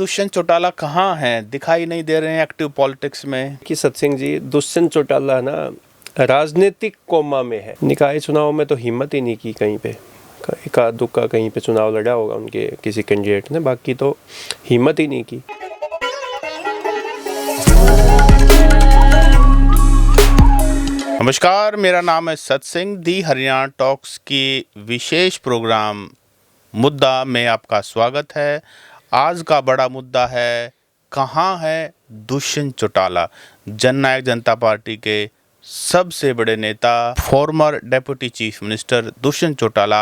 दुष्यंत चौटाला कहाँ हैं? दिखाई नहीं दे रहे हैं एक्टिव पॉलिटिक्स में। कि सत्सिंह जी, दुष्यंत चौटाला ना राजनीतिक कोमा में है। निकाय चुनाव में तो हिम्मत ही नहीं की कहीं पे, एका दुक्का कहीं पे चुनाव लड़ा होगा उनके किसी कैंडिडेट ने, बाकी तो हिम्मत ही नहीं की। नमस्कार, मेरा नाम है सत्सिंह। दी हरियाणा टॉक्स की विशेष प्रोग्राम मुद्दा में आपका स्वागत है। आज का बड़ा मुद्दा है, कहाँ है दुष्यंत चौटाला? जननायक जनता पार्टी के सबसे बड़े नेता, farmer deputy chief minister Dushyant Chautala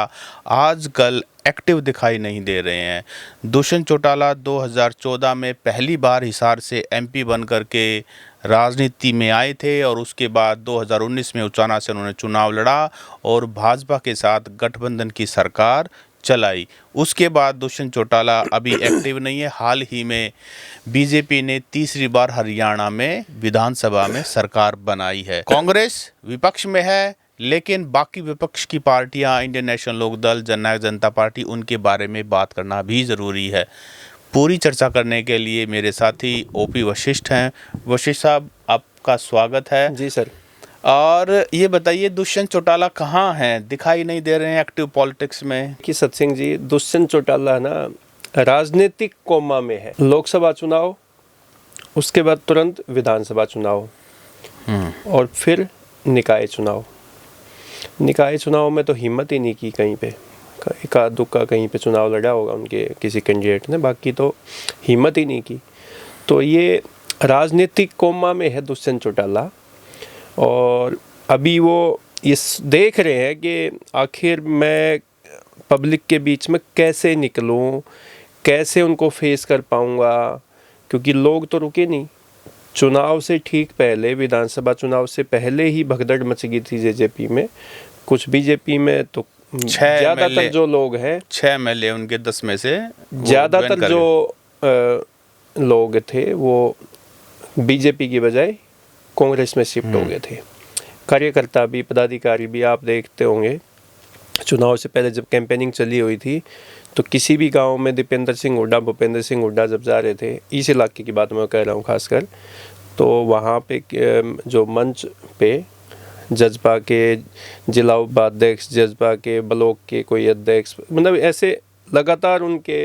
आजकल एक्टिव दिखाई नहीं दे रहे हैं। दुष्यंत चौटाला 2014 में पहली बार हिसार से एमपी बन करके राजनीति में आए थे और उसके बाद 2019 में उचाना से उन्होंने चुनाव लड़ा और भाजपा के साथ गठबंधन की सरकार चलाई। उसके बाद दुष्यंत चौटाला अभी एक्टिव नहीं है। हाल ही में बीजेपी ने तीसरी बार हरियाणा में विधानसभा में सरकार बनाई है। कांग्रेस विपक्ष में है, लेकिन बाकी विपक्ष की पार्टियां, इंडियन नेशनल लोकदल, जननायक जनता पार्टी, उनके बारे में बात करना भी ज़रूरी है। पूरी चर्चा करने के लिए मेरे साथी ओपी वशिष्ठ हैं। वशिष्ठ साहब, आपका स्वागत है। जी सर। और ये बताइए, दुष्यंत चौटाला कहाँ हैं? दिखाई नहीं दे रहे हैं एक्टिव पॉलिटिक्स में। कि सत्सिंह जी, दुष्यंत चौटाला ना राजनीतिक कोमा में है। लोकसभा चुनाव, उसके बाद तुरंत विधानसभा चुनाव और फिर निकाय चुनाव। निकाय चुनाव में तो हिम्मत ही नहीं की कहीं पे, एका दुक्का कहीं पे चुनाव लड़ा होगा उनके किसी कैंडिडेट ने, बाकी तो हिम्मत ही नहीं की। तो ये राजनीतिक कोमा में है दुष्यंत चौटाला। और अभी वो इस देख रहे हैं कि आखिर मैं पब्लिक के बीच में कैसे निकलूं, कैसे उनको फेस कर पाऊंगा, क्योंकि लोग तो रुके नहीं। चुनाव से ठीक पहले, विधानसभा चुनाव से पहले ही भगदड़ मच गई थी जेजेपी में। कुछ बीजेपी में तो ज़्यादातर जो लोग हैं, 6 एमएलए उनके 10 में से ज़्यादातर जो लोग थे वो बीजेपी की बजाय कांग्रेस में शिफ्ट हो गए थे। कार्यकर्ता भी, पदाधिकारी भी, आप देखते होंगे चुनाव से पहले जब कैंपेनिंग चली हुई थी तो किसी भी गांव में दीपेंद्र सिंह हुड्डा, भूपेंद्र सिंह हुड्डा जब जा रहे थे, इस इलाके की बात मैं कह रहा हूँ खासकर, तो वहाँ पे जो मंच पे जजपा के जिला उपाध्यक्ष, जजपा के ब्लॉक के कोई अध्यक्ष, मतलब ऐसे लगातार उनके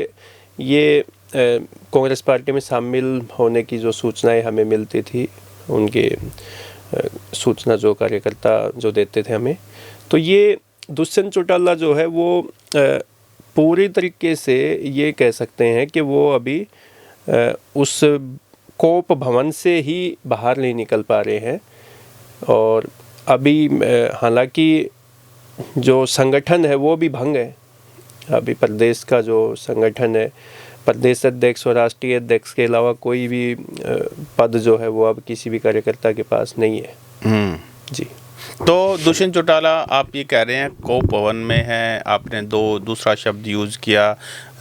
ये कांग्रेस पार्टी में शामिल होने की जो सूचनाएं हमें मिलती थी, उनके सूचना जो कार्यकर्ता जो देते थे हमें, तो ये दुष्यंत चौटाला जो है वो पूरी तरीके से ये कह सकते हैं कि वो अभी उस कोप भवन से ही बाहर नहीं निकल पा रहे हैं। और अभी हालांकि जो संगठन है वो भी भंग है। अभी प्रदेश का जो संगठन है, प्रदेश अध्यक्ष और राष्ट्रीय अध्यक्ष के अलावा कोई भी पद जो है वो अब किसी भी कार्यकर्ता के पास नहीं है। जी। तो दुष्यंत चौटाला, आप ये कह रहे हैं कोप भवन में है, आपने दूसरा शब्द यूज़ किया,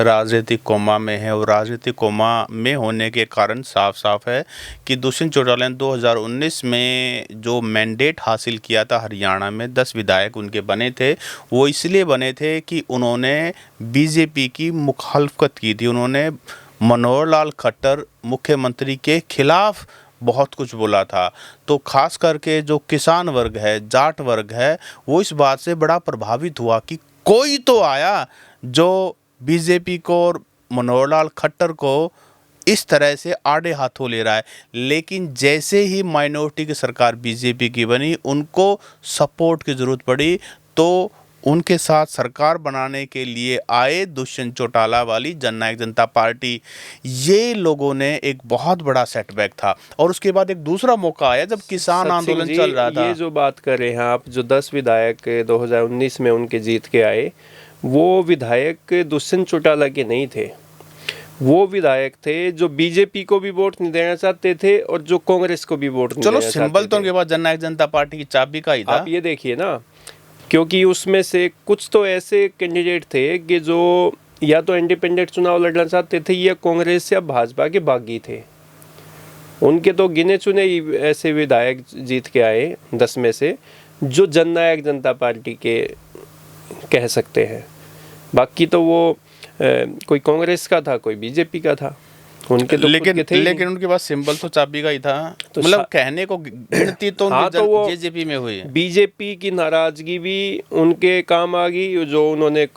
राजनीतिक कोमा में है। और राजनीतिक कोमा में होने के कारण साफ साफ है कि दुष्यंत चौटाला ने 2019 में जो मैंडेट हासिल किया था हरियाणा में, 10 विधायक उनके बने थे, वो इसलिए बने थे कि उन्होंने बीजेपी की मुखालफत की थी। उन्होंने मनोहर लाल खट्टर मुख्यमंत्री के खिलाफ बहुत कुछ बोला था। तो खास करके जो किसान वर्ग है, जाट वर्ग है, वो इस बात से बड़ा प्रभावित हुआ कि कोई तो आया जो बीजेपी को और मनोहर लाल खट्टर को इस तरह से आड़े हाथों ले रहा है। लेकिन जैसे ही माइनॉरिटी की सरकार बीजेपी की बनी, उनको सपोर्ट की ज़रूरत पड़ी, तो उनके साथ सरकार बनाने के लिए आए दुष्यंत चौटाला वाली जननायक जनता पार्टी। ये लोगों ने एक बहुत बड़ा सेटबैक था। और उसके बाद एक दूसरा मौका आया जब किसान आंदोलन चल रहा था। ये जो बात कर रहे हैं आप, जो 10 विधायक 2019 में उनके जीत के आए, वो विधायक दुष्यंत चौटाला के नहीं थे। वो विधायक थे जो बीजेपी को भी वोट नहीं देना चाहते थे और जो कांग्रेस को भी वोट नहीं देना चाहते थे। चलो, सिंबल तो उनके पास जननायक जनता पार्टी की चाबी का ही था। आप ये देखिए ना, क्योंकि उसमें से कुछ तो ऐसे कैंडिडेट थे कि जो या तो इंडिपेंडेंट चुनाव लड़ना चाहते थे या कांग्रेस या भाजपा के बागी थे। उनके तो गिने चुने ही ऐसे विधायक जीत के आए 10 में से, जो जननायक जनता पार्टी के कह सकते हैं। बाकी तो वो कोई कांग्रेस का था, कोई बीजेपी का था। उनके तो लेकिन खुद के थे ही लेकिन उनके पास सिंबल तो चाबी का ही था, तो मतलब कहने को गिनती तो हाँ, तो वो जेजेपी में हुई है। बीजेपी की नाराजगी भी उनके काम आ गई, जो उन्होंने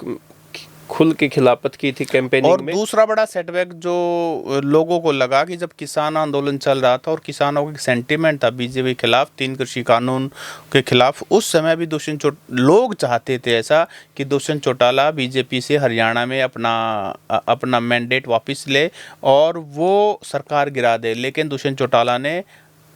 खुल के खिलाफत की थी कैंपेनिंग और में। दूसरा बड़ा सेटबैक जो लोगों को लगा कि जब किसान आंदोलन चल रहा था और किसानों का सेंटीमेंट था बीजेपी के खिलाफ, 3 कृषि कानून के खिलाफ, उस समय भी लोग चाहते थे ऐसा कि दुष्यंत चौटाला बीजेपी से हरियाणा में अपना मैंडेट वापस ले और वो सरकार गिरा दे। लेकिन दुष्यंत चौटाला ने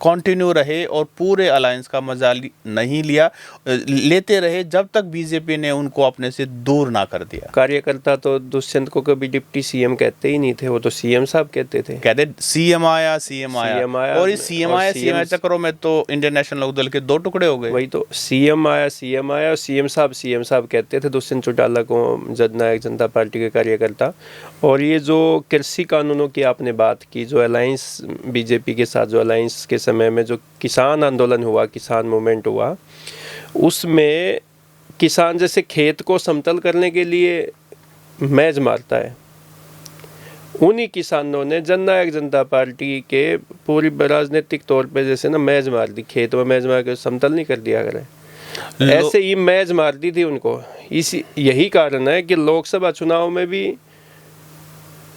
कंटिन्यू रहे और पूरे अलायंस का मजा नहीं लिया, लेते रहे जब तक बीजेपी ने उनको अपने से दूर ना कर दिया। कार्यकर्ता तो दुष्यंत को कभी डिप्टी सीएम कहते ही नहीं थे, वो तो सीएम साहब कहते थे। कहते सीएम आया सीएम CM आया, आया और इस सीएम और आया सीएम आया चक्करों में तो इंडियन नेशनल लोकदल के 2 टुकड़े हो गए। वही तो, सीएम आया और सीएम साहब कहते थे दुष्यंत चौटाला को जननायक जनता पार्टी के कार्यकर्ता। और ये जो कृषि कानूनों की आपने बात की, जो अलायंस बीजेपी के साथ, जो अलायंस के समय में जो किसान आंदोलन हुआ, किसान मूवमेंट हुआ, उसमें किसान जैसे खेत को समतल करने के लिए मैज मारता है, उन्हीं किसानों ने जननायक जनता पार्टी के पूरी राजनीतिक तौर पे जैसे ना मैज मार दी, खेत में मैज मार के समतल नहीं कर दिया करें, ऐसे ही मैज मार दी थी उनको। यही कारण है कि लोकसभा चुनाव में भी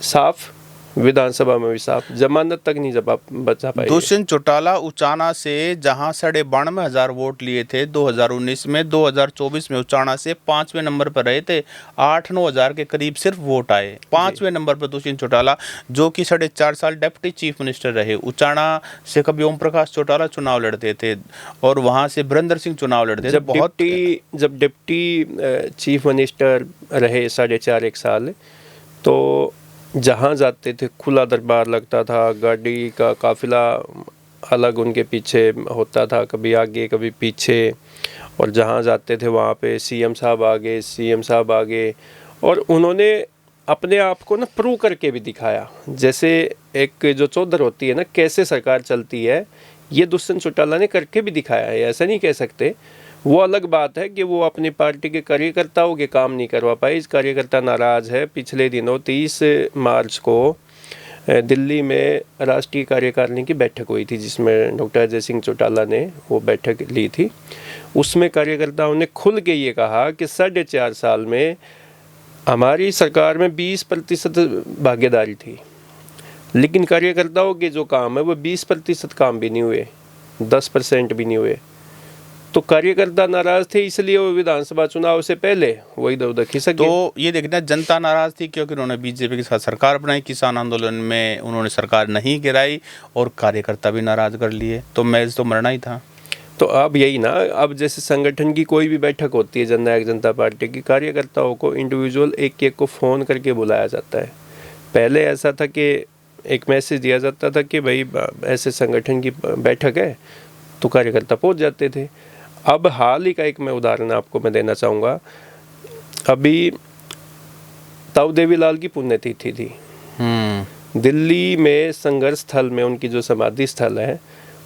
साफ, विधानसभा में भी साफ, जमानत तक नहीं बचा पाए। दुष्यंत चौटाला उचाना से जहां 92,500 वोट लिए थे 2019 में, 2024 में उचाना से 5वें नंबर पर रहे थे, 8-9 हज़ार के करीब सिर्फ वोट आए। 5वें नंबर पर दुष्यंत चौटाला, जो कि 4.5 साल डिप्टी चीफ मिनिस्टर रहे। उचाना से कभी ओम प्रकाश चौटाला चुनाव लड़ते थे और वहां से वीरेंद्र सिंह चुनाव लड़ते थे। जब डिप्टी चीफ मिनिस्टर रहे 4.5 साल, तो जहाँ जाते थे खुला दरबार लगता था, गाड़ी का काफिला अलग उनके पीछे होता था, कभी आगे कभी पीछे, और जहाँ जाते थे वहाँ पे सीएम साहब आगे, और उन्होंने अपने आप को ना प्रूव करके भी दिखाया। जैसे एक जो चौधर होती है ना, कैसे सरकार चलती है, ये दुष्यंत चौटाला ने करके भी दिखाया है, ऐसा नहीं कह सकते। वो अलग बात है कि वो अपनी पार्टी के कार्यकर्ताओं के काम नहीं करवा पाए, इस कार्यकर्ता नाराज है। पिछले दिनों 30 मार्च को दिल्ली में राष्ट्रीय कार्यकारिणी की बैठक हुई थी, जिसमें डॉक्टर अजय सिंह चौटाला ने वो बैठक ली थी। उसमें कार्यकर्ताओं ने खुल के ये कहा कि 4.5 साल में हमारी सरकार में 20% भागीदारी थी, लेकिन कार्यकर्ताओं के जो काम है वो 20% काम भी नहीं हुए, 10% भी नहीं हुए। तो कार्यकर्ता नाराज थे, इसलिए वो विधानसभा चुनाव से पहले वो इधर उधर खिसक गए। तो ये देखना, जनता नाराज थी क्योंकि उन्होंने बीजेपी के साथ सरकार बनाई, किसान आंदोलन में उन्होंने सरकार नहीं गिराई, और कार्यकर्ता भी नाराज कर लिए, तो मैच तो मरना ही था। तो अब यही ना, अब जैसे संगठन की कोई भी बैठक होती है जननायक जनता पार्टी की, कार्यकर्ताओं को इंडिविजुअल एक को फ़ोन करके बुलाया जाता है। पहले ऐसा था कि एक मैसेज दिया जाता था कि भाई ऐसे संगठन की बैठक है, तो कार्यकर्ता पहुंच जाते थे। अब हाल ही का एक मैं उदाहरण आपको मैं देना चाहूँगा। अभी ताऊ देवीलाल की पुण्यतिथि थी। दिल्ली में संघर्ष स्थल में उनकी जो समाधि स्थल है,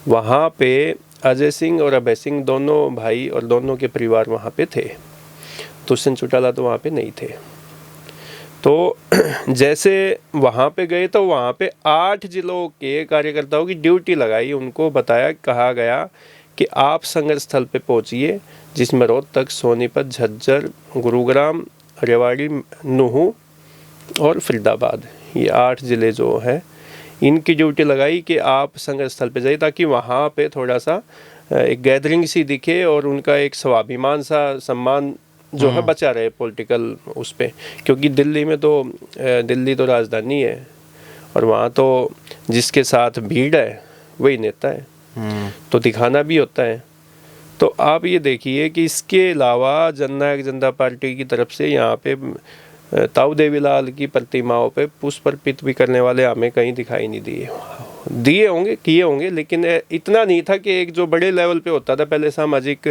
वहाँ पे अजय सिंह और अभय सिंह दोनों भाई और दोनों के परिवार वहाँ पे थे। दुष्यंत चौटाला तो वहाँ पे नहीं थे। तो जैसे वहाँ पे गए तो वहाँ पे 8 जिलों के कार्यकर्ताओं की ड्यूटी लगाई, उनको कहा गया कि आप संघर्ष स्थल पे पहुँचिए, जिसमें रोहतक, सोनीपत, झज्जर, गुरुग्राम, रेवाड़ी, नूहू और फरीदाबाद, ये 8 ज़िले जो हैं, इनकी ड्यूटी लगाई कि आप संघर्ष स्थल पे जाइए, ताकि वहाँ पे थोड़ा सा एक गैदरिंग सी दिखे और उनका एक स्वाभिमान सा, सम्मान जो है बचा रहे पॉलिटिकल उस पे। क्योंकि दिल्ली तो राजधानी है, और वहाँ तो जिसके साथ भीड़ है वही नेता है, तो दिखाना भी होता है। तो आप ये देखिए कि इसके अलावा जननायक जनता पार्टी की तरफ से यहाँ पे ताऊ देवीलाल की प्रतिमाओं पे पुष्प अर्पित भी करने वाले हमें कहीं दिखाई नहीं किए होंगे, लेकिन इतना नहीं था कि एक जो बड़े लेवल पे होता था। पहले सामाजिक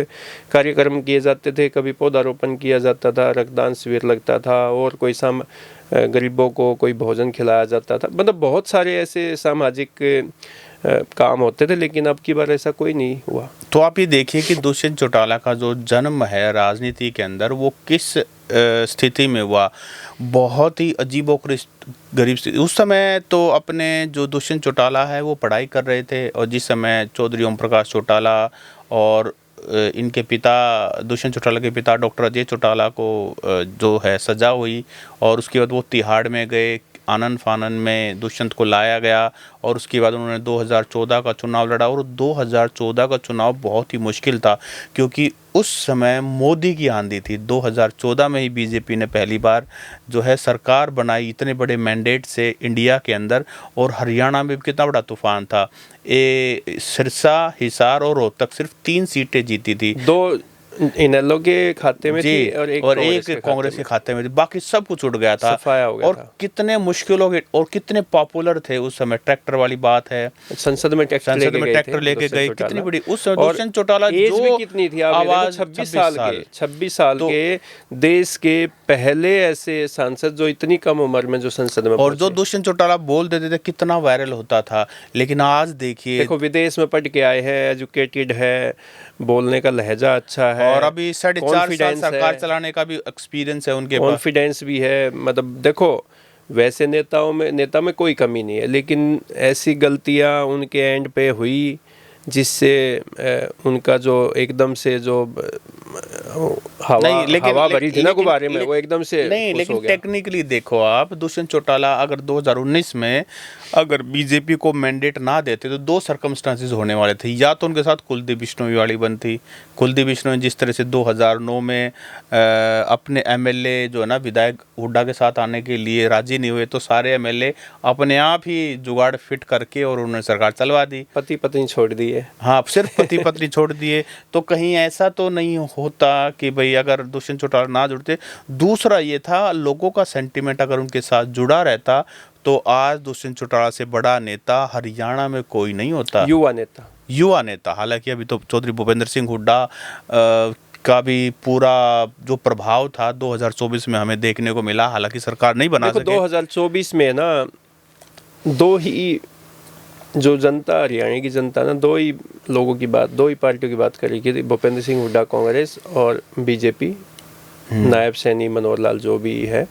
कार्यक्रम किए जाते थे, कभी पौधारोपण किया जाता था, रक्तदान शिविर लगता था, और कोई गरीबों को कोई भोजन खिलाया जाता था। मतलब बहुत सारे ऐसे सामाजिक काम होते थे, लेकिन अब की बार ऐसा कोई नहीं हुआ। तो आप ये देखिए कि दुष्यंत चौटाला का जो जन्म है राजनीति के अंदर वो किस स्थिति में हुआ, बहुत ही गरीब स्थिति। उस समय तो अपने जो दुष्यंत चौटाला है वो पढ़ाई कर रहे थे, और जिस समय चौधरी ओम प्रकाश चौटाला और इनके पिता दुष्यंत चौटाला के पिता डॉक्टर अजय चौटाला को जो है सजा हुई, और उसके बाद वो तिहाड़ में गए, आनन फानन में दुष्यंत को लाया गया, और उसके बाद उन्होंने 2014 का चुनाव लड़ा। और 2014 का चुनाव बहुत ही मुश्किल था, क्योंकि उस समय मोदी की आंधी थी। 2014 में ही बीजेपी ने पहली बार जो है सरकार बनाई, इतने बड़े मैंडेट से इंडिया के अंदर। और हरियाणा में भी कितना बड़ा तूफान था, सिरसा, हिसार और रोहतक सिर्फ 3 सीटें जीती थी। 2 इनेलो के खाते में थी और एक कांग्रेस के खाते में थी, बाकी सब कुछ उड़ गया था। सफाया हो गया और था। कितने मुश्किलों के और कितने पॉपुलर थे उस समय। ट्रैक्टर वाली बात है, संसद में ट्रैक्टर लेके गए, कितनी बड़ी उस समय दुष्यंत चौटाला एज जो भी कितनी थी, आवाज 26 साल के देश के पहले ऐसे सांसद जो इतनी कम उम्र में जो संसद में, और जो दुष्यंत चौटाला बोल देते थे कितना वायरल होता था। लेकिन आज देखिए, देखो विदेश में पढ़ के आए हैं, एजुकेटेड है, बोलने का लहजा अच्छा है, और अभी 4.5 साल सरकार चलाने का भी एक्सपीरियंस है उनके पास, कॉन्फिडेंस भी है। मतलब देखो वैसे नेता में कोई कमी नहीं है, लेकिन ऐसी गलतियां उनके एंड पे हुई जिससे उनका जो एकदम से जो हवा भरी थी ना गुब्बारे में, वो एकदम से नहीं। लेकिन टेक्निकली देखो आप, दुष्यंत चौटाला अगर 2019 में अगर बीजेपी को मैंडेट ना देते तो 2 सर्कमस्टांसेस होने वाले थे। या तो उनके साथ कुलदीप बिश्नोई वाली बनती, कुलदीप बिश्नोई जिस तरह से 2009 में अपने एमएलए जो है ना विधायक हुड्डा के साथ आने के लिए राजी नहीं हुए, तो सारे एमएलए अपने आप ही जुगाड़ फिट करके और उन्होंने सरकार चलवा दी। पति पत्नी छोड़ दिए। हाँ, सिर्फ पति पत्नी छोड़ दिए। तो कहीं ऐसा तो नहीं होता कि भाई अगर दुष्यंत चौटाला ना जुड़ते। दूसरा ये था, लोगों का सेंटिमेंट अगर उनके साथ जुड़ा रहता तो आज दुष्यंत चौटाला से बड़ा नेता हरियाणा में कोई नहीं होता। युवा नेता। हालांकि अभी तो चौधरी भूपेंद्र सिंह हुड्डा का भी पूरा जो प्रभाव था 2024 में हमें देखने को मिला, हालांकि सरकार नहीं बना सके। 2024 में ना 2 ही जो जनता, हरियाणा की जनता ना, 2 ही लोगों की बात, 2 ही पार्टियों की बात करेगी, भूपेंद्र सिंह हुड्डा कांग्रेस और बीजेपी, नायब सैनी मनोहर लाल जो भी है।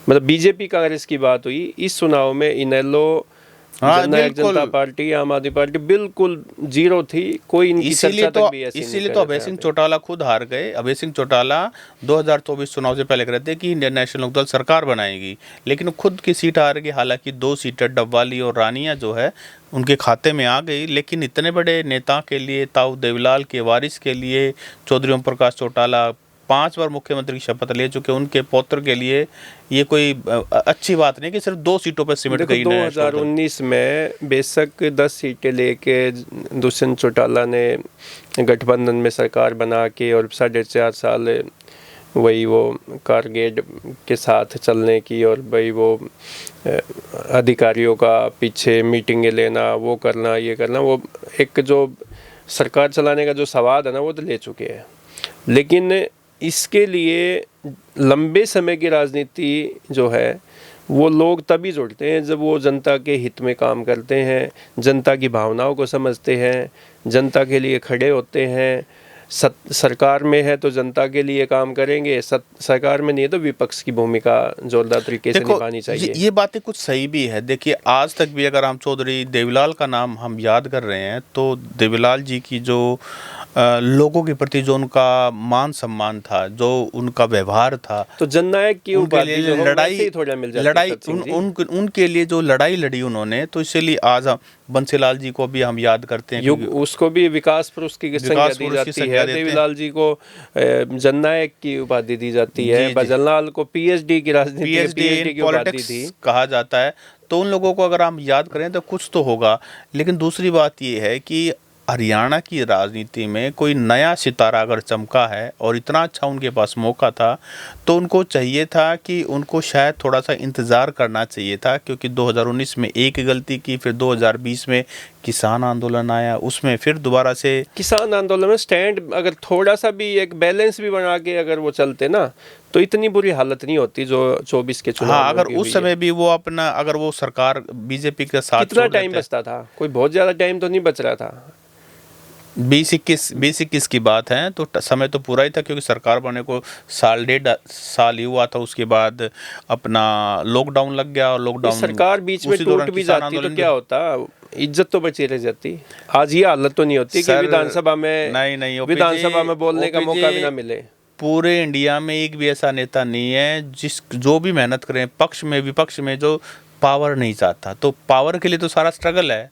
मतलब बीजेपी कांग्रेस की बात हुई इस चुनाव में। इनेलो, जननायक जनता पार्टी, आम आदमी पार्टी बिल्कुल जीरो थी, कोई इनकी चर्चा तक भी ऐसी नहीं। इसीलिए तो अभय सिंह चौटाला खुद हार गए। अभय सिंह चौटाला 2024 चुनाव से पहले कह रहे थे कि इंडियन नेशनल लोकदल सरकार बनाएगी, लेकिन खुद की सीट हार गई। हालांकि 2 सीटें डबवाली और रानिया जो है उनके खाते में आ गई, लेकिन इतने बड़े नेता के लिए, ताऊ देवीलाल के वारिस के लिए, चौधरी ओम प्रकाश चौटाला 5 बार मुख्यमंत्री की शपथ ले चुके, उनके पौत्र के लिए ये कोई अच्छी बात नहीं कि सिर्फ 2 सीटों पर सिमट गई। 2019 में बेशक 10 सीटें लेके दुष्यंत चौटाला ने गठबंधन में सरकार बना के और 4.5 साल वही वो कारगेड के साथ चलने की, और वही वो अधिकारियों का पीछे मीटिंगें लेना, वो करना, ये करना, वो एक जो सरकार चलाने का जो स्वाद है ना वो तो ले चुके हैं। लेकिन इसके लिए लंबे समय की राजनीति जो है वो लोग तभी जुड़ते हैं जब वो जनता के हित में काम करते हैं, जनता की भावनाओं को समझते हैं, जनता के लिए खड़े होते हैं। सरकार में है तो जनता के लिए काम करेंगे, सरकार में नहीं है तो विपक्ष की भूमिका जोरदार तरीके से निभानी चाहिए। ये बातें कुछ सही भी है। देखिए आज तक भी अगर हम चौधरी देवीलाल का नाम हम याद कर रहे हैं तो देवीलाल जी की जो लोगों के प्रति जो उनका मान सम्मान था, जो उनका व्यवहार था, तो जननायक की उपाधि लड़ाई उनके लिए जो लड़ाई लड़ी उन्होंने, तो इसलिए आज हम बंसीलाल जी को भी हम याद करते हैं। उसको भी विकास पुरुष की संज्ञा दी जाती है। देवीलाल जी को जननायक की उपाधि दी जाती है। भजनलाल को पीएचडी की राजनीति की उपाधि थी कहा जाता है। तो उन लोगों को अगर हम याद करें तो कुछ तो होगा। लेकिन दूसरी बात ये है कि हरियाणा की राजनीति में कोई नया सितारा अगर चमका है और इतना अच्छा उनके पास मौका था, तो उनको चाहिए था कि उनको शायद थोड़ा सा इंतज़ार करना चाहिए था, क्योंकि 2019 में एक गलती की, फिर 2020 में किसान आंदोलन आया, उसमें फिर दोबारा से किसान आंदोलन में स्टैंड अगर थोड़ा सा भी एक बैलेंस भी बना के अगर वो चलते ना, तो इतनी बुरी हालत नहीं होती जो 24 के चुनाव हाँ, में अगर उनकी उस हुई समय भी वो अपना, अगर वो सरकार बीजेपी के साथ कितना छोड़ टाइम देते, बचता था? कोई बहुत ज्यादा टाइम तो नहीं बच रहा था। 20-21 की बात है, तो समय तो पूरा ही था, क्योंकि सरकार बनने को साल 1.5 साल ही हुआ था। उसके बाद अपना लॉकडाउन लग गया, और ये लॉकडाउन सरकार बीच में उसी टूट दौरान भी किसान जाती तो आंदोलन क्या होता? इज्जत तो बची रह जाती। आज ये हालत तो नहीं होती कि सर, विधानसभा में नहीं, विधानसभा में बोलने का मौका भी ना OPJ मिले। पूरे इंडिया में एक भी ऐसा नेता नहीं है जो भी मेहनत करें, पक्ष में विपक्ष में, जो पावर नहीं चाहता। तो पावर के लिए तो सारा स्ट्रगल है।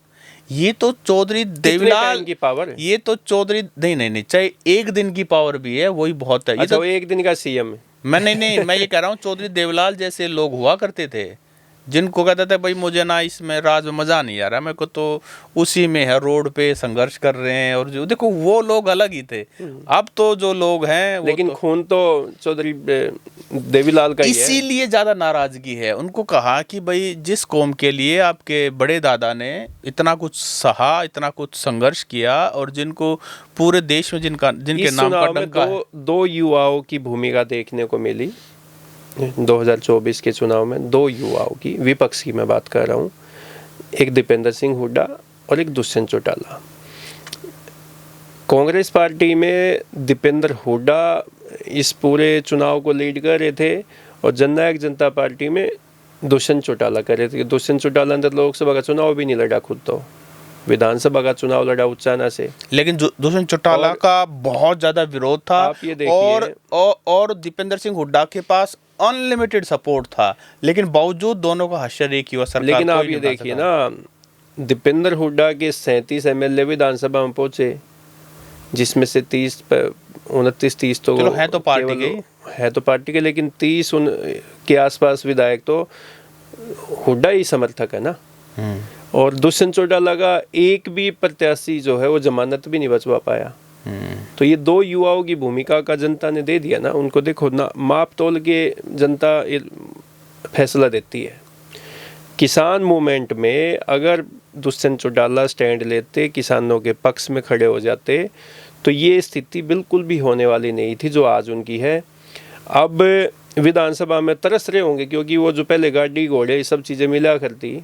ये तो चौधरी देवीलाल टाइम की पावर है? ये तो चौधरी नहीं, चाहे एक दिन की पावर भी है, वही बहुत है। ये अच्छा, तो वो एक दिन का सीएम है। मैं ये कह रहा हूँ, चौधरी देवीलाल जैसे लोग हुआ करते थे, जिनको कहते थे भाई मुझे ना इसमें राज में मजा नहीं आ रहा, मेरे को तो उसी में है, रोड पे संघर्ष कर रहे हैं, और जो देखो वो लोग अलग ही थे। अब तो जो लोग हैं वो लेकिन तो, खून तो चौधरी देवीलाल का ही है। इसीलिए ज्यादा नाराजगी है। उनको कहा कि भाई जिस कौम के लिए आपके बड़े दादा ने इतना कुछ सहा, इतना कुछ संघर्ष किया, और जिनको पूरे देश में जिनके इस नाम का चुनाव में डंका है। दो युवाओं की भूमिका देखने को मिली 2024 के चुनाव में। दो युवाओं की, विपक्ष की मैं बात कर रहा हूँ, एक दीपेंद्र सिंह हुड्डा और एक दुष्यंत चौटाला। कांग्रेस पार्टी में दीपेंद्र हुड्डा इस पूरे चुनाव को लीड कर रहे थे, और जननायक जनता पार्टी में दुष्यंत चौटाला कर रहे थे। दुष्यंत चौटाला अंदर लोकसभा का चुनाव भी नहीं लड़ा, खुद तो विधानसभा का चुनाव लड़ा उच्चाना से। लेकिन दुष्यंत चौटाला का बहुत ज्यादा विरोध था, आप ये देखिए, और दीपेंद्र सिंह हुड्डा के पास अनलिमिटेड सपोर्ट था, लेकिन बावजूद दोनों का हश्र एक ही हुआ, सरकार लेकिन आप कोई ये नहीं बना देखिए सका। ना, दीपेंद्र हुड्डा के 37 एमएलए विधानसभा में पहुंचे, जिसमें से 29-30 तो चलो है तो पार्टी केवल के, है तो पार्टी के, लेकिन 30 के आसपास विधायक तो हुड्डा ही समर्थक है ना। और दुष्यंत चौटाला का एक भी प्रत्याशी जो है वो जमानत भी नहीं बचवा पाया। तो ये दो युवाओं की भूमिका का जनता ने दे दिया ना। उनको देखो ना, माप तोल के जनता फैसला देती है। किसान मूवमेंट में अगर दुष्यंत चौटाला स्टैंड लेते, किसानों के पक्ष में खड़े हो जाते, तो ये स्थिति बिल्कुल भी होने वाली नहीं थी जो आज उनकी है। अब विधानसभा में तरस रहे होंगे, क्योंकि वो जो पहले गाड़ी घोड़े ये सब चीज़ें मिला करती,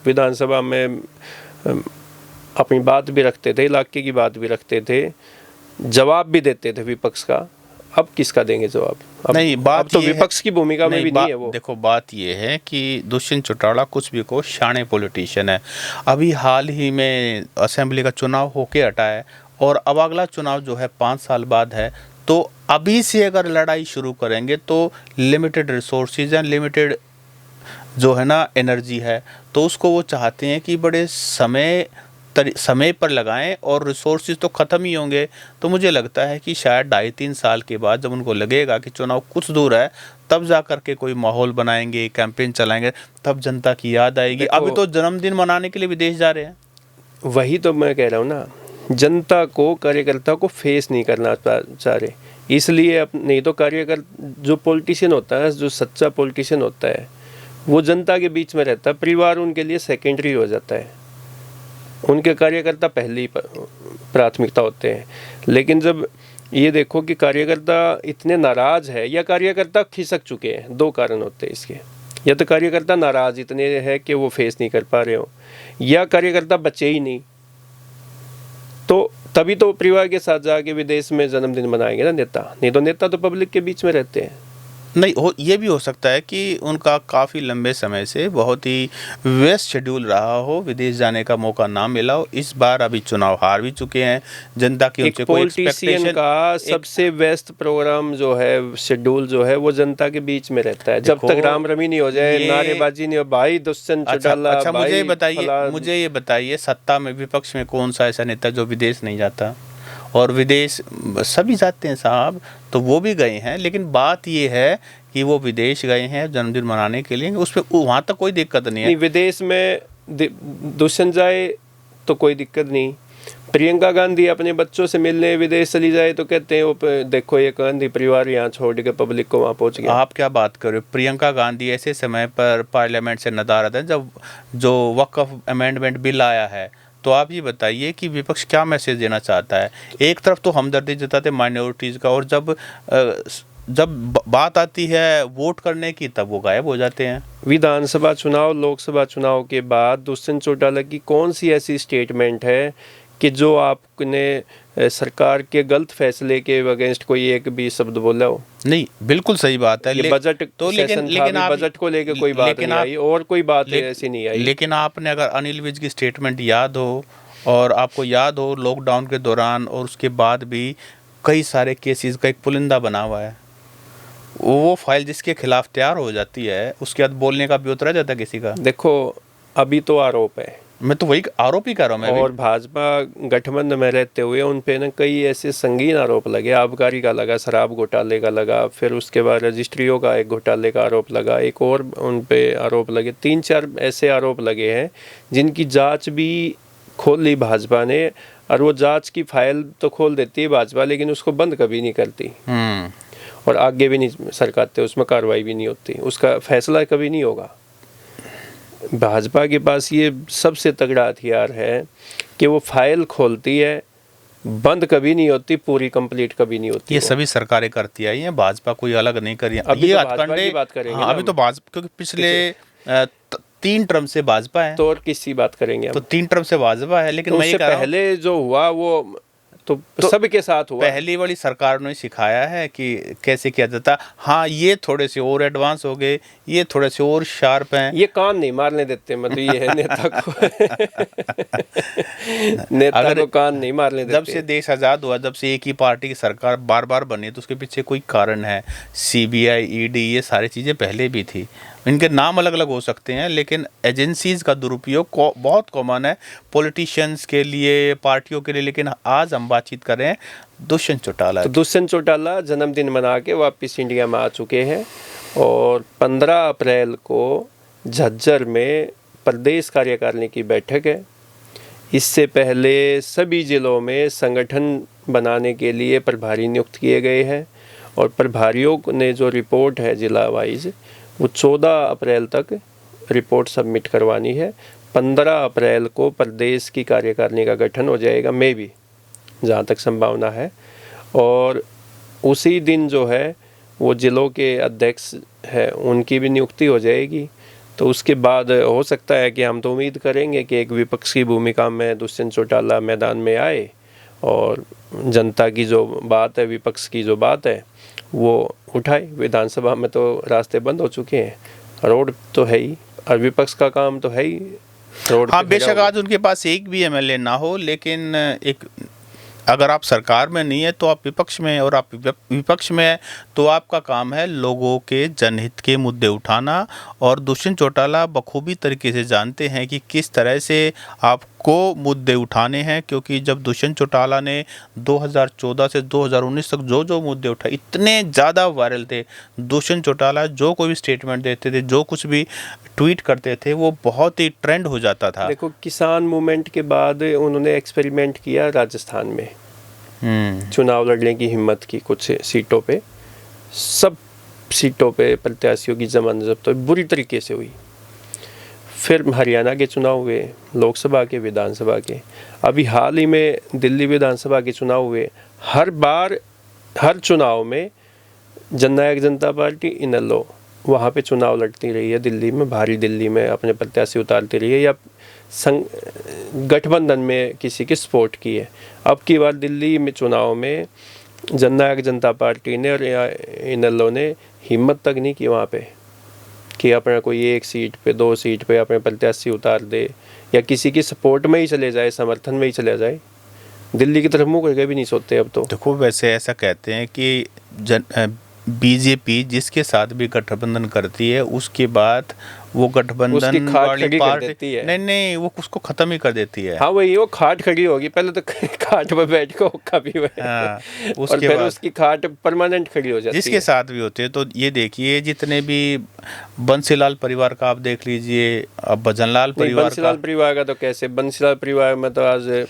विधानसभा में अपनी बात भी रखते थे, इलाके की बात भी रखते थे, जवाब भी देते थे विपक्ष का। अब किसका देंगे जवाब? नहीं, बात अब तो ये है, विपक्ष की भूमिका में भी नहीं है वो। देखो बात ये है कि दुष्यंत चौटाला कुछ भी को शाणे पॉलिटिशियन है। अभी हाल ही में असेंबली का चुनाव होके हटा है, और अब अगला चुनाव जो है 5 साल बाद है। तो अभी से अगर लड़ाई शुरू करेंगे तो लिमिटेड रिसोर्सेज एंड लिमिटेड जो है ना एनर्जी है, तो उसको वो चाहते हैं कि बड़े समय पर लगाएं, और रिसोर्सेज तो ख़त्म ही होंगे। तो मुझे लगता है कि शायद 2.5-3 साल के बाद जब उनको लगेगा कि चुनाव कुछ दूर है, तब जा कर के कोई माहौल बनाएंगे, कैंपेन चलाएंगे, तब जनता की याद आएगी। अभी तो जन्मदिन मनाने के लिए विदेश जा रहे हैं। वही तो मैं कह रहा हूँ ना, जनता को, कार्यकर्ता को फेस नहीं करना चाह रहे, इसलिए नहीं तो कार्यकर्ता, जो पॉलिटिशियन होता है, जो सच्चा पॉलिटिशियन होता है, वो जनता के बीच में रहता है। परिवार उनके लिए सेकेंडरी हो जाता है, उनके कार्यकर्ता पहली प्राथमिकता होते हैं। लेकिन जब ये देखो कि कार्यकर्ता इतने नाराज है, या कार्यकर्ता खिसक चुके हैं, दो कारण होते हैं इसके। या तो कार्यकर्ता नाराज इतने हैं कि वो फेस नहीं कर पा रहे हो, या कार्यकर्ता बचे ही नहीं। तो तभी तो परिवार के साथ जाके विदेश में जन्मदिन मनाएंगे ना नेता, नहीं तो नेता तो पब्लिक के बीच में रहते हैं। नहीं हो, ये भी हो सकता है कि उनका काफ़ी लंबे समय से बहुत ही व्यस्त शेड्यूल रहा हो, विदेश जाने का मौका ना मिला हो। इस बार अभी चुनाव हार भी चुके हैं, जनता की उनसे कोई पॉलिटिशियन का सबसे व्यस्त प्रोग्राम जो है, शेड्यूल जो है, वो जनता के बीच में रहता है। जब तक राम रमी नहीं हो जाए, नारेबाजी नहीं हो, भाई दुष्यंत चौटाला। अच्छा, मुझे ये बताइए, सत्ता में विपक्ष में कौन सा ऐसा नेता जो विदेश नहीं जाता? और विदेश सभी जाते हैं साहब, तो वो भी गए हैं, लेकिन बात ये है कि वो विदेश गए हैं जन्मदिन मनाने के लिए, उस पर वहाँ तक कोई दिक्कत नहीं है। विदेश में दुष्यंत जाए तो कोई दिक्कत नहीं। प्रियंका गांधी अपने बच्चों से मिलने विदेश चली जाए तो कहते हैं वो देखो ये गांधी परिवार यहाँ छोड़ के पब्लिक को वहाँ पहुँच गया। आप क्या बात कर रहे हो? प्रियंका गांधी ऐसे समय पर पार्लियामेंट से नदारद है जब जो वक्फ अमेंडमेंट बिल आया है, तो आप ये बताइए कि विपक्ष क्या मैसेज देना चाहता है। एक तरफ तो हमदर्दी जताते माइनॉरिटीज़ का, और जब बात आती है वोट करने की तब वो गायब हो जाते हैं। विधानसभा चुनाव, लोकसभा चुनाव के बाद दुष्यंत चौटाला की कौन सी ऐसी स्टेटमेंट है कि जो आपने सरकार के गलत फैसले के अगेंस्ट कोई एक भी शब्द बोला हो? नहीं, बिल्कुल सही बात है। बजट तो लेकिन आप बजट को लेकर कोई बात नहीं आई, और कोई बात ऐसी नहीं आई। लेकिन आपने अगर अनिल विज की स्टेटमेंट याद हो, और आपको याद हो लॉकडाउन के दौरान और उसके बाद भी कई सारे केसेस का एक पुलिंदा बना हुआ है, वो फाइल जिसके खिलाफ तैयार हो जाती है उसके बाद बोलने का भी उतरा जाता है किसी का। देखो, अभी तो आरोप है, मैं तो वही आरोप ही कर रहा हूँ मैं और भाजपा गठबंधन में रहते हुए उन पे न कई ऐसे संगीन आरोप लगे। आबकारी का लगा, शराब घोटाले का लगा, फिर उसके बाद रजिस्ट्रियों का एक घोटाले का आरोप लगा, एक और उन पे आरोप लगे, 3-4 ऐसे आरोप लगे हैं जिनकी जांच भी खोल ली भाजपा ने। और वो जांच की फाइल तो खोल देती है भाजपा, लेकिन उसको बंद कभी नहीं करती और आगे भी नहीं सरकाते, उसमें कार्रवाई भी नहीं होती, उसका फैसला कभी नहीं होगा। भाजपा के पास ये सबसे तगड़ा हथियार है कि वो फाइल खोलती है, बंद कभी नहीं होती, पूरी कंप्लीट कभी नहीं होती। ये सभी सरकारें करती आई हैं, भाजपा कोई अलग नहीं करी है। अभी ये तो भाजपा की बात करेंगे ना, अभी तो भाजपा, क्योंकि पिछले 3 टर्म से भाजपा है, तो और किसकी बात करेंगे हम? तो 3 टर्म से भाजपा है। लेकिन तो मैं ये उससे कह रहा हूं, पहले जो हुआ वो तो सबके साथ हुआ। पहली वाली सरकार ने सिखाया है कि कैसे किया जाता। हाँ, ये थोड़े से और एडवांस हो गए, ये थोड़े से और शार्प हैं। ये कान नहीं मारने देते, मतलब ये है नेता को नेता को कान नहीं मारने देते। जब से देश आज़ाद हुआ, जब से एक ही पार्टी की सरकार बार बार बनी, तो उसके पीछे कोई कारण है। सीबीआई, ईडी, ये सारी चीज़ें पहले भी थी, इनके नाम अलग अलग हो सकते हैं, लेकिन एजेंसीज का दुरुपयोग बहुत कॉमन है पॉलिटिशियंस के लिए, पार्टियों के लिए। लेकिन आज हम बातचीत कर रहे हैं दुष्यंत चौटाला। तो दुष्यंत चौटाला जन्मदिन मना के वापस इंडिया में आ चुके हैं, और 15 अप्रैल को झज्जर में प्रदेश कार्यकारिणी की बैठक है। इससे पहले सभी जिलों में संगठन बनाने के लिए प्रभारी नियुक्त किए गए हैं, और प्रभारियों ने जो रिपोर्ट है जिला वाइज, वो 14 अप्रैल तक रिपोर्ट सबमिट करवानी है। 15 अप्रैल को प्रदेश की कार्यकारिणी का गठन हो जाएगा, मे भी, जहाँ तक संभावना है। और उसी दिन जो है वो जिलों के अध्यक्ष है उनकी भी नियुक्ति हो जाएगी। तो उसके बाद हो सकता है कि हम तो उम्मीद करेंगे कि एक विपक्ष की भूमिका में दुष्यंत चौटाला मैदान में आए, और जनता की जो बात है, विपक्ष की जो बात है, वो उठाए। विधानसभा में तो रास्ते बंद हो चुके हैं, रोड तो है ही, और विपक्ष का काम तो है ही रोड। हाँ, बेशक आज उनके पास एक भी एमएलए ना हो, लेकिन एक अगर आप सरकार में नहीं है तो आप विपक्ष में, और आप विपक्ष में है तो आपका काम है लोगों के जनहित के मुद्दे उठाना। और दुष्यंत चौटाला बखूबी तरीके से जानते हैं कि किस तरह से आपको मुद्दे उठाने हैं, क्योंकि जब दुष्यंत चौटाला ने 2014 से 2019 तक जो जो मुद्दे उठाए, इतने ज़्यादा वायरल थे। दुष्यंत चौटाला जो कोई भी स्टेटमेंट देते थे, जो कुछ भी ट्वीट करते थे, वो बहुत ही ट्रेंड हो जाता था। देखो, किसान मूवमेंट के बाद उन्होंने एक्सपेरिमेंट किया राजस्थान में, चुनाव लड़ने की हिम्मत की कुछ सीटों पे, सब सीटों पे प्रत्याशियों की जमानत जब्त तो बुरी तरीके से हुई। फिर हरियाणा के चुनाव हुए, लोकसभा के, विधानसभा के, अभी हाल ही में दिल्ली विधानसभा के चुनाव हुए। हर बार हर चुनाव में जननायक जनता पार्टी इनेलो वहाँ पे चुनाव लड़ती रही है, दिल्ली में, भारी दिल्ली में अपने प्रत्याशी उतारती रही है, या गठबंधन में किसी की सपोर्ट की है। अब की बार दिल्ली में चुनाव में जननायक जनता पार्टी ने और इनेलो ने हिम्मत तक नहीं की वहाँ पे कि अपना कोई एक सीट पे, 2 सीट पे अपने प्रत्याशी उतार दे, या किसी की सपोर्ट में ही चले जाए, समर्थन में ही चले जाए। दिल्ली की तरफ मुँह करके भी नहीं सोते अब तो। देखो, वैसे ऐसा कहते हैं कि बीजेपी जिसके साथ भी गठबंधन करती है, उसके बाद वो गठबंधन वाली पार्टी नहीं वो उसको खत्म ही कर देती है। हाँ, वही, वो खाट खड़ी होगी, पहले तो खाट पर बैठ के हुक्का भी हुआ, और फिर उसकी खाट परमानेंट खड़ी हो जाती है। जिसके साथ भी होते हैं, तो ये देखिए जितने भी बंसीलाल परिवार का आप देख लीजिए, अब भजनलाल परिवार का तो कैसे, बंसीलाल परिवार में तो आज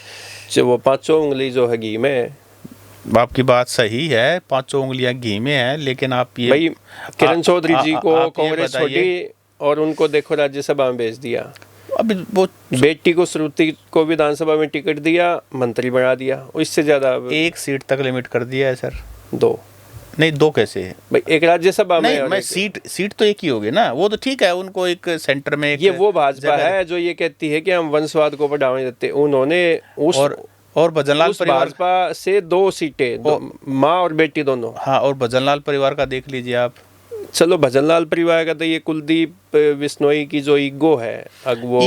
वो 5 उंगली जो है घी में। आपकी बात सही है, 5 उंगलियां घी में है, लेकिन आप ये भाई किरण चौधरी जी को कांग्रेस छोड़ी और उनको देखो राज्यसभा में भेज दिया। अभी वो बेटी को श्रुति को विधानसभा में टिकट दिया, मंत्री बना दिया, और इससे ज्यादा एक सीट तक लिमिट कर दिया है सर। 2 नहीं, 2 कैसे है भाई, एक राज्यसभा में नहीं, और मैं एक, सीट तो एक ही होगी ना, वो तो ठीक है, उनको एक सेंटर में एक ये वो भाजपा जगह- है जो ये कहती है कि हम वंशवाद को बढ़ावा नहीं देते। उन्होंने और भजनलाल उस परिवार, भाजपा से 2 सीटें, माँ और बेटी दोनों। हाँ, और भजनलाल परिवार का देख लीजिए आप। चलो भजनलाल परिवार का तो ये कुलदीप बिश्नोई की जो ईगो है, अब वो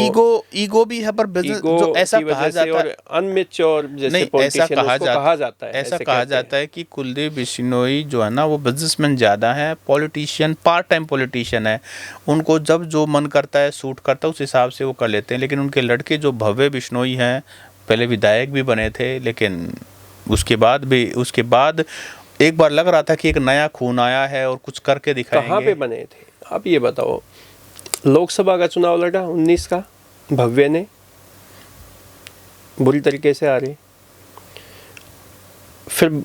ईगो भी है, पर ईगो जो ऐसा की कहा वजह से जाता और है, अनमेच्योर जैसे नहीं, ऐसा पॉलिटिशियन उसको कहा जाता है, ऐसा ऐसे कहा कहते हैं। जाता है कि कुलदीप बिश्नोई जो है ना, वो बिजनेसमैन ज़्यादा है, पॉलिटिशियन, पार्ट टाइम पॉलिटिशियन है। उनको जब जो मन करता है, सूट करता है, उस हिसाब से वो कर लेते हैं। लेकिन उनके लड़के जो भव्य बिश्नोई हैं, पहले विधायक भी बने थे, लेकिन उसके बाद एक बार लग रहा था कि एक नया खून आया है और कुछ करके दिखाएंगे। कहाँ पे बने थे आप ये बताओ? लोकसभा का चुनाव लड़ा 19 का, भव्य ने बुरी तरीके से हारे। फिर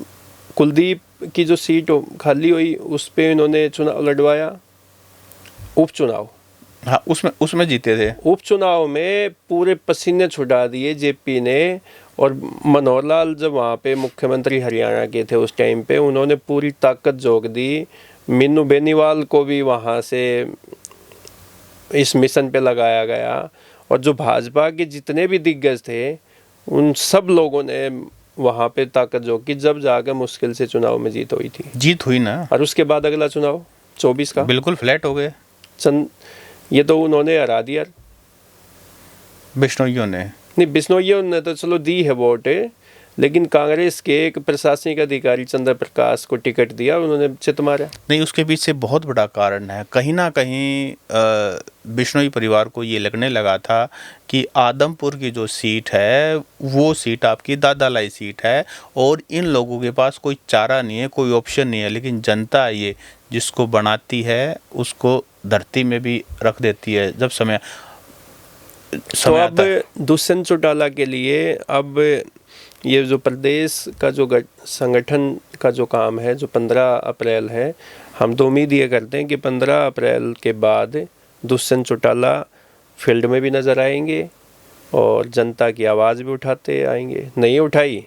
कुलदीप की जो सीट खाली हुई उस पे इन्होंने चुनाव लड़वाया, उपचुनाव। हाँ, उसमें जीते थे। उपचुनाव में पूरे पसीने छुड़ा दिए जेपी ने, और मनोहर लाल जब वहाँ पे मुख्यमंत्री हरियाणा के थे उस टाइम पे, उन्होंने पूरी ताकत झोंक दी। मीनू बेनीवाल को भी वहाँ से इस मिशन पे लगाया गया, और जो भाजपा के जितने भी दिग्गज थे उन सब लोगों ने वहाँ पे ताकत झोंकी, जब जाकर मुश्किल से चुनाव में जीत हुई थी। जीत हुई ना, और उसके बाद अगला चुनाव 24 का बिल्कुल फ्लैट हो गए ये तो उन्होंने हरा दिया बिश्नोइयों ने। नहीं, बिश्नोइयों ने तो चलो दी है वोट, लेकिन कांग्रेस के एक प्रशासनिक अधिकारी चंद्र प्रकाश को टिकट दिया, उन्होंने चित मारा। नहीं, उसके पीछे बहुत बड़ा कारण है। कहीं ना कहीं बिश्नोई परिवार को ये लगने लगा था कि आदमपुर की जो सीट है वो सीट आपकी दादालाई सीट है, और इन लोगों के पास कोई चारा नहीं है, कोई ऑप्शन नहीं है। लेकिन जनता ये जिसको बनाती है उसको धरती में भी रख देती है जब समय तो अब दुष्यंत चौटाला के लिए अब ये जो प्रदेश का जो संगठन का जो काम है, जो 15 अप्रैल है, हम तो उम्मीद ये करते हैं कि 15 अप्रैल के बाद दुष्यंत चौटाला फील्ड में भी नज़र आएंगे और जनता की आवाज़ भी उठाते आएंगे। नहीं उठाई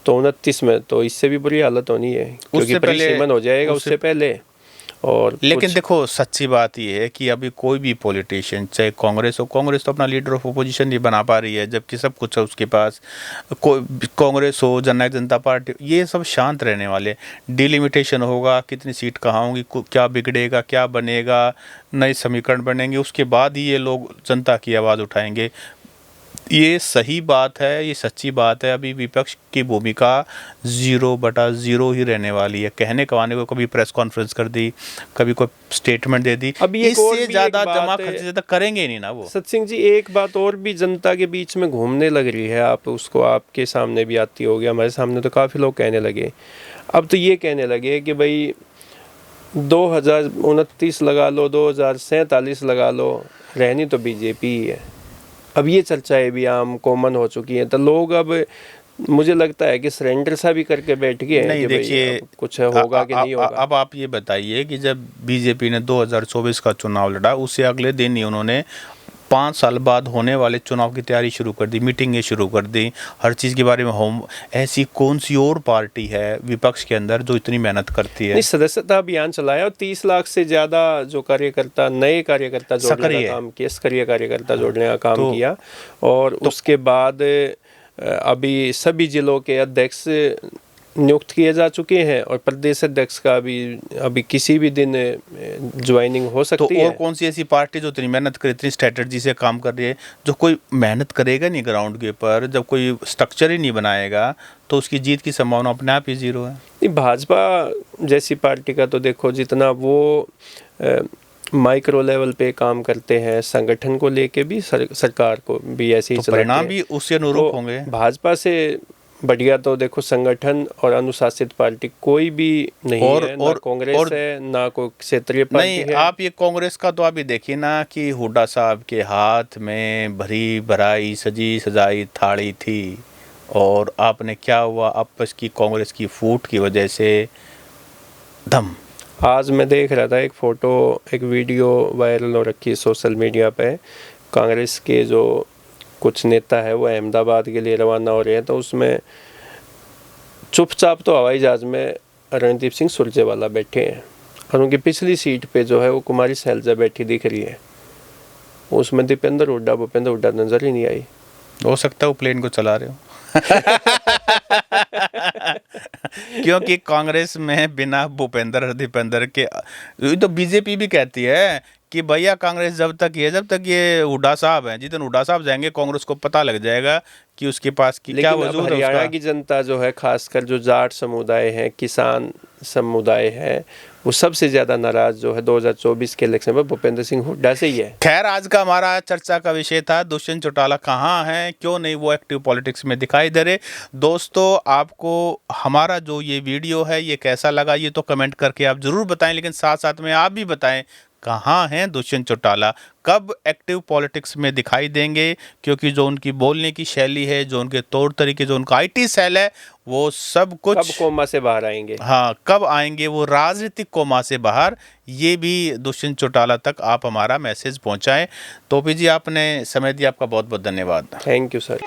तो 29 में तो इससे भी बुरी हालत होनी है, क्योंकि परिसीमन हो जाएगा उससे पहले। और लेकिन देखो, सच्ची बात ये है कि अभी कोई भी पॉलिटिशियन, चाहे कांग्रेस हो, कांग्रेस तो अपना लीडर ऑफ अपोजिशन नहीं बना पा रही है, जबकि सब कुछ है उसके पास। कांग्रेस हो, जननायक जनता पार्टी, ये सब शांत रहने वाले। डिलिमिटेशन होगा, कितनी सीट कहाँ होंगी, क्या बिगड़ेगा, क्या बनेगा, नए समीकरण बनेंगे, उसके बाद ही ये लोग जनता की आवाज़ उठाएंगे। ये सही बात है, ये सच्ची बात है। अभी विपक्ष की भूमिका 0/0 ही रहने वाली है। कहने कवाने को कभी प्रेस कॉन्फ्रेंस कर दी, कभी कोई स्टेटमेंट दे दी, इससे ज़्यादा जमा खर्च ज़्यादा करेंगे नहीं ना वो। सत्सिंह जी, एक बात और भी जनता के बीच में घूमने लग रही है, आप उसको आपके सामने भी आती होगी, हमारे सामने तो काफ़ी लोग कहने लगे। अब तो ये कहने लगे कि भाई 2029 लगा लो, 2047 लगा लो, रहनी तो बीजेपी ही है। अब ये चर्चाएं भी आम कॉमन हो चुकी हैं, तो लोग अब मुझे लगता है कि सरेंडर सा भी करके बैठ गए हैं कि देखिए कुछ होगा कि नहीं होगा। अब आप ये बताइए कि जब बीजेपी ने 2024 का चुनाव लड़ा, उससे अगले दिन ही उन्होंने 5 साल बाद होने वाले चुनाव की तैयारी शुरू कर दी, मीटिंगें शुरू कर दी, हर चीज़ के बारे में ऐसी कौन सी और पार्टी है विपक्ष के अंदर जो इतनी मेहनत करती है? नहीं, सदस्यता अभियान चलाया और 30 लाख से ज़्यादा जो कार्यकर्ता, नए कार्यकर्ता जोड़ने का काम किया, सक्रिय कार्यकर्ता जोड़ने का काम किया। और उसके बाद अभी सभी जिलों के अध्यक्ष नियुक्त किए जा चुके हैं, और प्रदेश अध्यक्ष का अभी किसी भी दिन ज्वाइनिंग हो सकती है। और कौन सी ऐसी पार्टी जो इतनी मेहनत करे, इतनी स्ट्रेटजी से काम कर रही है? जो कोई मेहनत करेगा नहीं ग्राउंड के ऊपर, जब कोई स्ट्रक्चर ही नहीं बनाएगा, तो उसकी जीत की संभावना अपने आप ही 0 है। भाजपा जैसी पार्टी का तो देखो, जितना वो माइक्रो लेवल पे काम करते हैं, संगठन को लेके भी सरकार को भी ऐसे ही चलाते हैं, परिणाम भी उससे अनुरूप होंगे। भाजपा से बढ़िया तो देखो संगठन और अनुशासित पार्टी कोई भी नहीं है, ना कांग्रेस है, ना कोई क्षेत्रीय पार्टी है। नहीं, आप ये कांग्रेस का तो अभी देखिए ना कि हुड्डा साहब के हाथ में भरी भराई सजी सजाई थाली थी, और आपने क्या हुआ, आपस की कांग्रेस की फूट की वजह से दम। आज मैं देख रहा था एक फोटो, एक वीडियो वायरल हो रखी है सोशल मीडिया पे, कांग्रेस के जो कुछ नेता है वो अहमदाबाद के लिए रवाना हो रहे हैं, तो उसमें चुपचाप तो हवाई जहाज़ में रणदीप सिंह सुरजेवाला बैठे हैं और उनकी पिछली सीट पे जो है वो कुमारी शैलजा बैठी दिख रही है। उसमें दीपेंद्र हुड्डा भूपेंद्र हुड्डा नजर ही नहीं आई। हो सकता है वो प्लेन को चला रहे हो। क्योंकि कांग्रेस में बिना भूपेंद्र दीपेंद्र के, ये तो बीजेपी भी कहती है कि भैया कांग्रेस जब तक ये हुड्डा साहब हैं, जिस दिन हुड्डा साहब जाएंगे कांग्रेस को पता लग जाएगा कि उसके पास की क्या वजूद है। हरियाणा की जनता जो है, खासकर जो जाट समुदाय है, किसान समुदाय है, वो सबसे ज्यादा नाराज जो है 2024 के इलेक्शन में भूपेंद्र सिंह हुड्डा से ही है। खैर, आज का हमारा चर्चा का विषय था दुष्यंत चौटाला कहाँ हैं, क्यों नहीं वो एक्टिव पॉलिटिक्स में दिखाई दे रहे। दोस्तों, आपको हमारा जो ये वीडियो है ये कैसा लगा, ये तो कमेंट करके आप जरूर बताएं, लेकिन साथ साथ में आप भी बताएं कहाँ हैं दुष्यंत चौटाला, कब एक्टिव पॉलिटिक्स में दिखाई देंगे, क्योंकि जो उनकी बोलने की शैली है, जो उनके तौर तरीके, जो उनका IT सेल है, वो सब कुछ कब कोमा से बाहर आएंगे। हाँ, कब आएंगे वो राजनीतिक कोमा से बाहर, ये भी दुष्यंत चौटाला तक आप हमारा मैसेज पहुंचाएं। तो भी जी, आपने समय दिया, आपका बहुत बहुत धन्यवाद। Thank you sir.